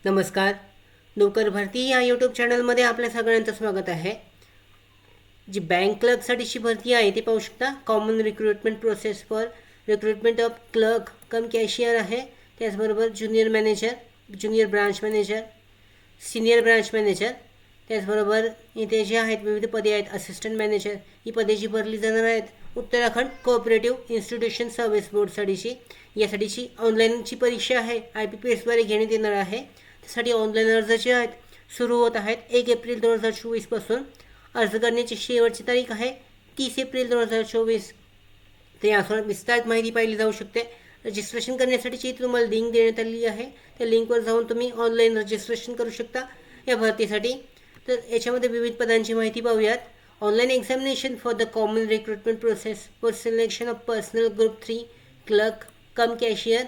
नमस्कार. नोकर भरती या यूट्यूब चॅनलमध्ये आपल्या सगळ्यांचं स्वागत आहे. जी बँक क्लर्कसाठीची भरती आहे ती पाहू शकता. Common recruitment process for recruitment of clerk come cashier आहे. त्याचबरोबर junior manager, junior branch manager, senior branch manager, त्याचबरोबर इथे जे आहेत विविध पदे आहेत. असिस्टंट मॅनेजर ही पदे जी भरली जाणार आहेत उत्तराखंड कोऑपरेटिव्ह इन्स्टिट्यूशन सर्व्हिस बोर्डसाठीची. यासाठीची ऑनलाईनची परीक्षा आहे, IPPSद्वारे घेण्यात येणार आहे. त्यासाठी ऑनलाईन अर्ज जे आहेत सुरू होत आहेत 1 एप्रिल 2024 पासून. अर्ज करण्याची शेवटची तारीख आहे 30 एप्रिल 2024. तर यासोबत विस्तारित माहिती पाहिली जाऊ शकते. रजिस्ट्रेशन करण्यासाठीची तुम्हाला लिंक देण्यात आलेली आहे. त्या लिंकवर जाऊन तुम्ही ऑनलाईन रजिस्ट्रेशन करू शकता या भरतीसाठी. तर याच्यामध्ये विविध पदांची माहिती पाहूयात. Online examination for the common recruitment process for selection of personal group 3 clerk come cashier,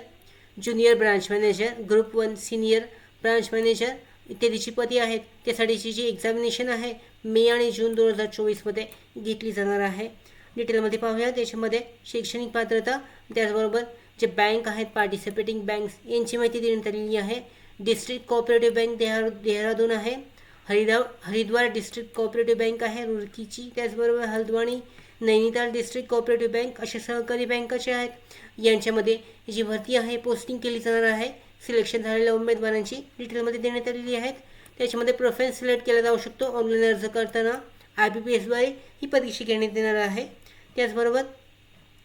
junior branch manager, group 1 senior branch manager इत्यादीची पदे आहेत. त्यासाठीची जी एक्झामिनेशन आहे मे आणि जून 2024मध्ये घेतली जाणार आहे. डिटेलमध्ये पाहूया. त्याच्यामध्ये शैक्षणिक पात्रता, त्याचबरोबर जे बँक आहेत पार्टिसिपेटिंग बँक्स यांची माहिती देण्यात आलेली आहे. डिस्ट्रिक्ट कोऑपरेटिव्ह बँक देहरादून आहे. हरिद्वार डिस्ट्रिक्ट कोऑपरेटिव्ह बँक आहे रुड़कीची. त्याचबरोबर Haldwani Nainital district cooperative bank अशा सहकारी बँकाचे आहेत. यांच्यामध्ये जी भरती आहे पोस्टिंग केली जाणार आहे. सिलेक्शन झालेल्या उमेदवारांची डिटेलमध्ये देण्यात आलेली आहेत. त्याच्यामध्ये प्रोफाईल सिलेक्ट केला जाऊ शकतो. ऑनलाईन अर्ज करताना IPPSद्वारे ही परीक्षा घेण्यात येणार आहे. त्याचबरोबर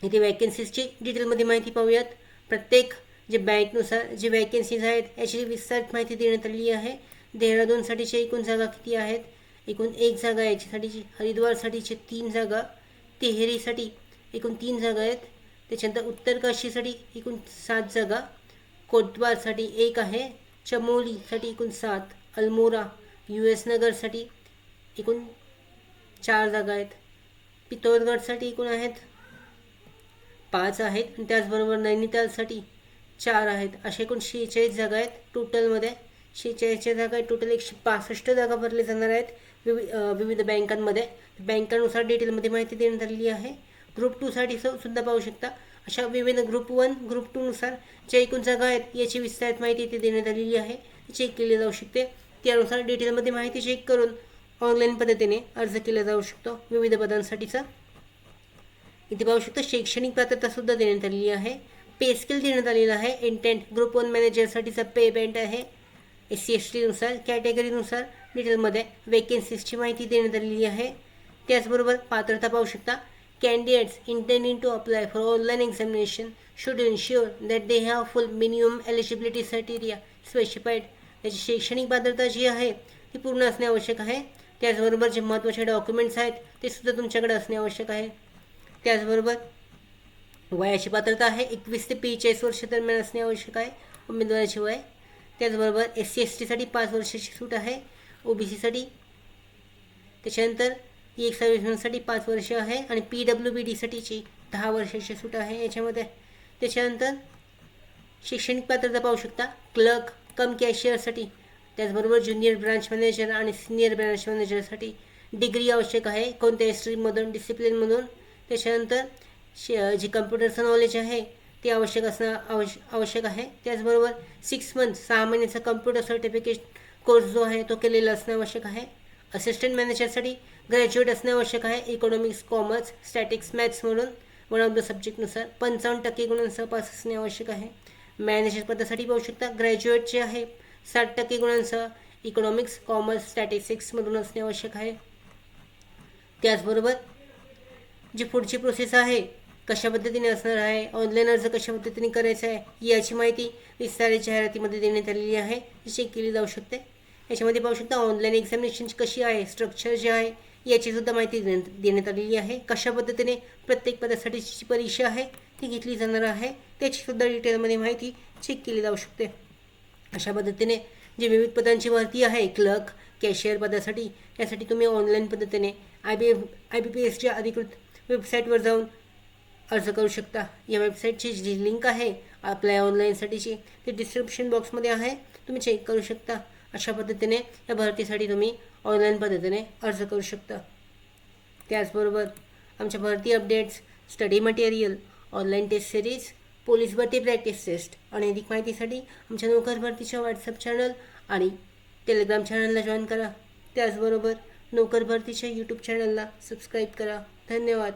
इथे वॅकन्सीजची डिटेलमध्ये माहिती पाहूयात. प्रत्येक जे बँकनुसार जे वॅकन्सीज आहेत याची विस्तारित माहिती देण्यात आलेली आहे. देहरादूनसाठीच्या एकूण जागा किती आहेत? एकूण 1 जागा याच्यासाठीची. हरिद्वारसाठीचे 3 जागा, तेहरीसाठी एकूण 3 जागा आहेत. त्याच्यानंतर उत्तरकाशीसाठी एकूण 7 जागा, कोटद्वारसाठी 1 आहे, चमोलीसाठी एकूण 7, अल्मोरा US नगरसाठी एकूण 4 जागा आहेत, पिथौरगडसाठी एकूण आहेत 5 आहेत आणि त्याचबरोबर नैनितालसाठी 4 आहेत. अशा एकूण 46 जागा आहेत. टोटलमध्ये 46 जागा आहेत. टोटल 165 जागा भरल्या जाणार आहेत विविध बँकांमध्ये. बँकांनुसार डिटेलमध्ये माहिती देण्यात आलेली आहे. ग्रुप 2साठी सुद्धा पाहू शकता. अशा विविध ग्रुप 1 ग्रुप 2नुसार ज्या एकूण जागा आहेत याची विस्तारित माहिती इथे देण्यात आलेली आहे. चेक केली जाऊ शकते. त्यानुसार डिटेलमध्ये माहिती चेक करून ऑनलाईन पद्धतीने अर्ज केला जाऊ शकतो विविध पदांसाठीचा. इथे पाहू शकता शैक्षणिक पात्रता सुद्धा देण्यात आलेली आहे. पे स्केल देण्यात आलेला आहे. इंटेंट ग्रुप 1 मॅनेजरसाठीचा पे बँड आहे. SC/ST नुसार कॅटेगरीनुसार डिटेलमध्ये वेकेन्सीजची माहिती देण्यात आलेली आहे. त्याचबरोबर पात्रता पाहू शकता. Candidates intending to apply for online examination should ensure that they have full minimum eligibility criteria specified. त्याची शैक्षणिक पात्रता जी आहे ती पूर्ण असणे आवश्यक आहे. त्याचबरोबर जे महत्त्वाचे डॉक्युमेंट्स आहेत ते सुद्धा तुमच्याकडे असणे आवश्यक आहे. त्याचबरोबर वयाची पात्रता आहे 21 ते 45 वर्ष दरम्यान असणे आवश्यक आहे उमेदवाराचे वय. त्याचबरोबर SC/STसाठी 5 वर्षाची सूट आहे. OBCसाठी त्याच्यानंतर सर्व्हिसमॅनसाठी 5 वर्ष आहे आणि PWBDसाठीची 10 वर्षाची सूट आहे याच्यामध्ये. त्याच्यानंतर शैक्षणिक पात्रता पाहू शकता. क्लर्क कम कॅशियरसाठी, त्याचबरोबर ज्युनियर ब्रांच मॅनेजर आणि सिनियर ब्रांच मॅनेजरसाठी डिग्री आवश्यक आहे कोणत्याही स्ट्रीममधून डिसिप्लिनमधून. त्याच्यानंतर जे कम्प्युटरचं नॉलेज आहे ते आवश्यक आहे. त्याचबरोबर 6 मंथ 6 महिन्याचा कम्प्युटर सर्टिफिकेट कोर्स जो आहे तो केलेला असणे आवश्यक आहे. असिस्टंट मॅनेजरसाठी ग्रॅज्युएट असणे आवश्यक आहे. इकॉनॉमिक्स, कॉमर्स, स्टॅटिक्स, मॅथ्स म्हणून वन ऑफ द सब्जेक्टनुसार 55% गुणांसह पास असणे आवश्यक आहे. मॅनेजर पदासाठी पाहू शकता. ग्रॅज्युएट जे आहे 60% गुणांसह इकॉनॉमिक्स, कॉमर्स, स्टॅटिस्टिक्समधून असणे आवश्यक आहे. त्याचबरोबर जी पुढची प्रोसेस आहे कशा पद्धतीने असणार आहे, ऑनलाईन अर्ज कशा पद्धतीने करायचा आहे याची माहिती विस्तारित जाहिरातीमध्ये देण्यात आलेली आहे. चेक केली जाऊ शकते. याच्यामध्ये पाहू शकता ऑनलाईन एक्झामिनेशन कशी आहे, स्ट्रक्चर जे आहे याचीसुद्धा माहिती देण्यात आलेली आहे. कशा पद्धतीने प्रत्येक पदासाठीची परीक्षा आहे ती घेतली जाणार आहे त्याचीसुद्धा डिटेलमध्ये माहिती चेक केली जाऊ शकते. अशा पद्धतीने जे विविध पदांची भरती आहे क्लर्क कॅशियर पदासाठी त्यासाठी तुम्ही ऑनलाईन पद्धतीने IPPSच्या अधिकृत वेबसाईटवर जाऊन अर्ज करू शकता. या वेबसाईटची जी लिंक आहे अप्लाय ऑनलाईनसाठीची ती डिस्क्रिप्शन बॉक्समध्ये आहे, तुम्ही चेक करू शकता. अशा पद्धतीने या भरतीसाठी तुम्ही ऑनलाईन पद्धतीने अर्ज करू शकता. त्याचबरोबर आमच्या भरती updates, study material, online test series police भरती प्रॅक्टिस टेस्ट आणि अधिक माहितीसाठी आमच्या नोकर भरतीच्या व्हॉट्सअप चॅनल आणि टेलिग्राम चॅनलला जॉईन करा. त्याचबरोबर नोकर भरतीच्या यूट्यूब चॅनलला सबस्क्राईब करा. धन्यवाद.